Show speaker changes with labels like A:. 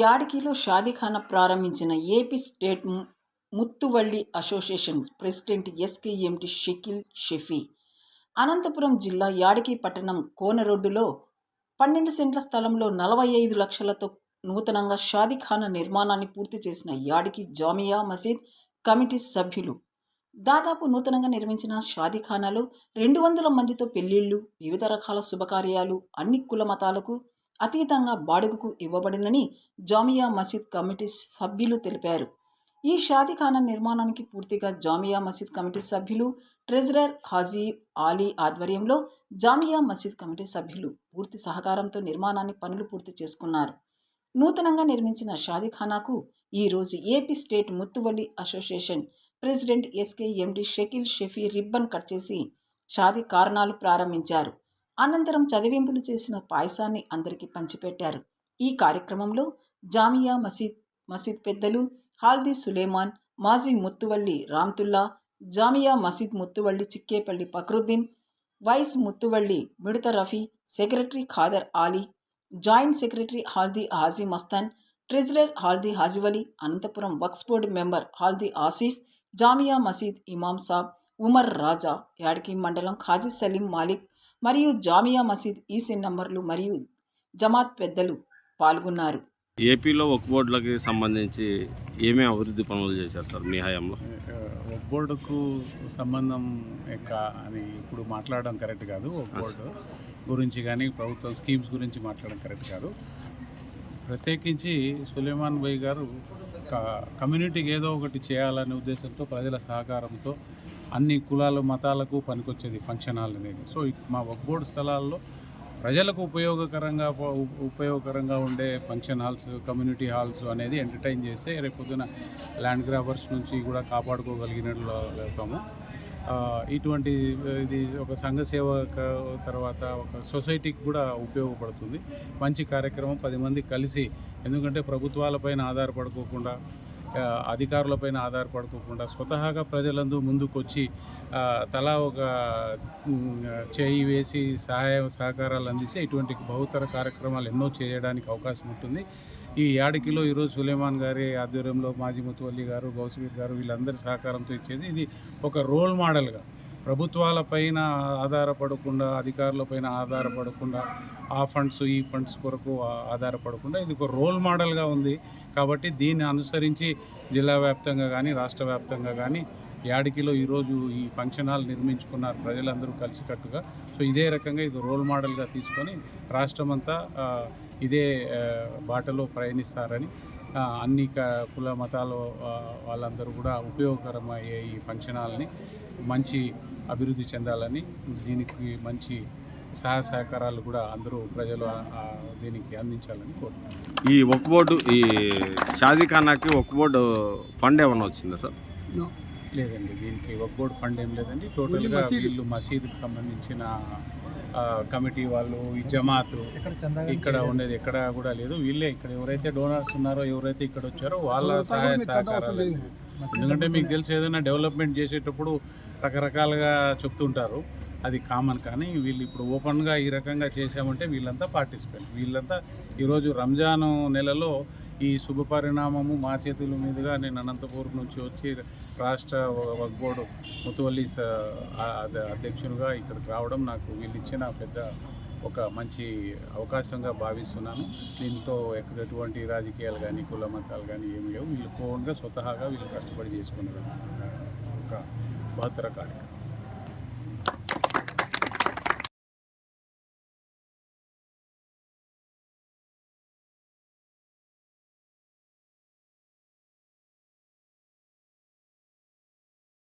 A: యాడికిలో షాదీఖానా ప్రారంభించిన AP state Muthavalli association president SKMT Shakeel Shafi. Anantapur జిల్లా యాడికి పట్టణం కోనరోడ్డులో 12 సెంట్ల స్థలంలో 45 లక్షలతో నూతనంగా షాదీఖానా నిర్మాణాన్ని పూర్తి చేసిన యాడికి జామియా మసీద్ కమిటీ సభ్యులు. దాదాపు నూతనంగా నిర్మించిన షాదీఖానాలో 200 మందితో పెళ్లిళ్లు, వివిధ రకాల శుభకార్యాలు అన్ని కుల మతాలకు అతీతంగా బాడుగకు ఇవ్వబడినని జామియా మసీద్ కమిటీ సభ్యులు తెలిపారు. ఈ షాదీఖానా నిర్మాణానికి పూర్తిగా జామియా మసీద్ కమిటీ సభ్యులు, ట్రెజరర్ హాజీ ఆలీ ఆధ్వర్యంలో జామియా మసీద్ కమిటీ సభ్యులు పూర్తి సహకారంతో నిర్మాణాన్ని పనులు పూర్తి చేసుకున్నారు. నూతనంగా నిర్మించిన షాదీఖానాకు ఈరోజు AP state Muthavalli association president SKMD Shakeel Shafi ribbon cut చేసి షాదీ కారణాలు ప్రారంభించారు. అనంతరం చదివింపులు చేసిన పాయసాన్ని అందరికీ పంచిపెట్టారు. ఈ కార్యక్రమంలో జామియా మసీద్ పెద్దలు హాల్దీ సులేమాన్, మాజీ ముత్తువల్లి Ramtulla, Jamia Masjid muthavalli Chikkepalli Fakruddin, vice muthavalli Midatha Rafi, secretary Khader Ali, joint secretary Haldi Haji Mastan, treasurer Haldi Hajivali, Anantapur Waqf board member Haldi Asif, Jamia Masjid Imam సాబ్ ఉమర్ రాజా, యాడికి మండలం ఖాజీ సలీం మాలిక్ మరియు జామియా మసీద్ ఈసీ నంబర్లు మరియు జమాత్ పెద్దలు పాల్గొన్నారు.
B: ఏపీలో వక్ఫ్ బోర్డులకి సంబంధించి ఏమేమి అభివృద్ధి పనులు చేశారు సార్ మీ హయాంలో?
C: వక్ఫ్ బోర్డుకు సంబంధం అని ఇప్పుడు మాట్లాడడం కరెక్ట్ కాదు. వక్ఫ్ బోర్డు గురించి కానీ ప్రభుత్వం స్కీమ్స్ గురించి మాట్లాడడం కరెక్ట్ కాదు. ప్రత్యేకించి సులేమాన్ భాయ్ గారు కమ్యూనిటీకి ఏదో ఒకటి చేయాలనే ఉద్దేశంతో ప్రజల సహకారంతో అన్ని కులాలు మతాలకు పనికొచ్చేది ఫంక్షన్ హాల్ అనేది. సో మా వక్ఫ్ బోర్డు స్థలాల్లో ప్రజలకు ఉపయోగకరంగా ఉండే ఫంక్షన్ హాల్స్, కమ్యూనిటీ హాల్స్ అనేది ఎంటర్టైన్ చేస్తే రేపొద్దున ల్యాండ్ గ్రాబర్స్ నుంచి కూడా కాపాడుకోగలిగినట్లు అవుతాము. ఇటువంటి ఇది ఒక సంఘ సేవ తర్వాత ఒక సొసైటీకి కూడా ఉపయోగపడుతుంది. మంచి కార్యక్రమం, 10 మంది కలిసి, ఎందుకంటే ప్రభుత్వాలపైన ఆధారపడుకోకుండా, అధికారులపైన ఆధారపడుకోకుండా స్వతహాగా ప్రజలందరూ ముందుకొచ్చి తలా ఒక చేయి వేసి సహకారాలు అందిస్తే ఇటువంటి బహుతర కార్యక్రమాలు ఎన్నో చేయడానికి అవకాశం ఉంటుంది. ఈ యాడికిలో ఈరోజు సులేమాన్ గారి ఆధ్వర్యంలో మాజీ ముత్తువల్లి గారు, గౌస్వీర్ గారు వీళ్ళందరి సహకారంతో ఇచ్చేది ఇది ఒక రోల్ మోడల్గా, ప్రభుత్వాలపైన ఆధారపడకుండా, అధికారులపైన ఆధారపడకుండా, ఆ ఫండ్స్ ఈ ఫండ్స్ కొరకు ఆధారపడకుండా ఇది ఒక రోల్ మోడల్గా ఉంది. కాబట్టి దీన్ని అనుసరించి జిల్లా వ్యాప్తంగా కానీ రాష్ట్ర వ్యాప్తంగా కానీ యాడికిలో ఈరోజు ఈ ఫంక్షన్ హాల్ నిర్మించుకున్నారు ప్రజలందరూ కలిసికట్టుగా. సో ఇదే రకంగా ఇది రోల్ మోడల్గా తీసుకొని రాష్ట్రమంతా ఇదే బాటలో ప్రయాణిస్తారని, అన్ని కుల మతాల వాళ్ళందరూ కూడా ఉపయోగకరమయ్యే ఈ ఫంక్షన్ హాల్ని మంచి అభివృద్ధి చెందాలని, దీనికి మంచి సహకారాలు కూడా అందరూ ప్రజలు దీనికి అందించాలని కోరుతున్నాను.
B: ఈ వక్ఫ్ బోర్డు, ఈ షాదీఖానాకి వక్ఫ్ బోర్డు ఫండ్ ఏమన్నా వచ్చిందా సార్?
C: లేదండి, దీనికి వక్ఫ్ బోర్డు ఫండ్ ఏం లేదండి. టోటల్గా వీళ్ళు మసీదుకి సంబంధించిన కమిటీ వాళ్ళు, ఈ జమాత్ ఇక్కడ ఉండేది ఎక్కడ కూడా లేదు. వీళ్ళే ఇక్కడ ఎవరైతే డోనర్స్ ఉన్నారో, ఎవరైతే ఇక్కడ వచ్చారో వాళ్ళ సహాయ సహకారాలు. ఎందుకంటే మీకు తెలిసి ఏదైనా డెవలప్మెంట్ చేసేటప్పుడు రకరకాలుగా చెప్తుంటారు, అది కామన్. కానీ వీళ్ళు ఇప్పుడు ఓపెన్గా ఈ రకంగా చేశామంటే వీళ్ళంతా పార్టిసిపేట్. వీళ్ళంతా ఈరోజు రంజాన్ నెలలో ఈ శుభ పరిణామము మా చేతుల మీదుగా నేను అనంతపురం నుంచి వచ్చి రాష్ట్ర వక్ఫ్ బోర్డు ముత్తువల్లి అధ్యక్షునిగా ఇక్కడికి రావడం నాకు వీళ్ళు ఇచ్చిన పెద్ద ఒక మంచి అవకాశంగా భావిస్తున్నాను. దీంతో ఎటువంటి రాజకీయాలు కానీ కుల మతాలు కానీ ఏమి లేవు. వీళ్ళు కోన్గా స్వతహాగా వీళ్ళు కష్టపడి చేసుకునే ఒక బహుతర కార్యక్రమం.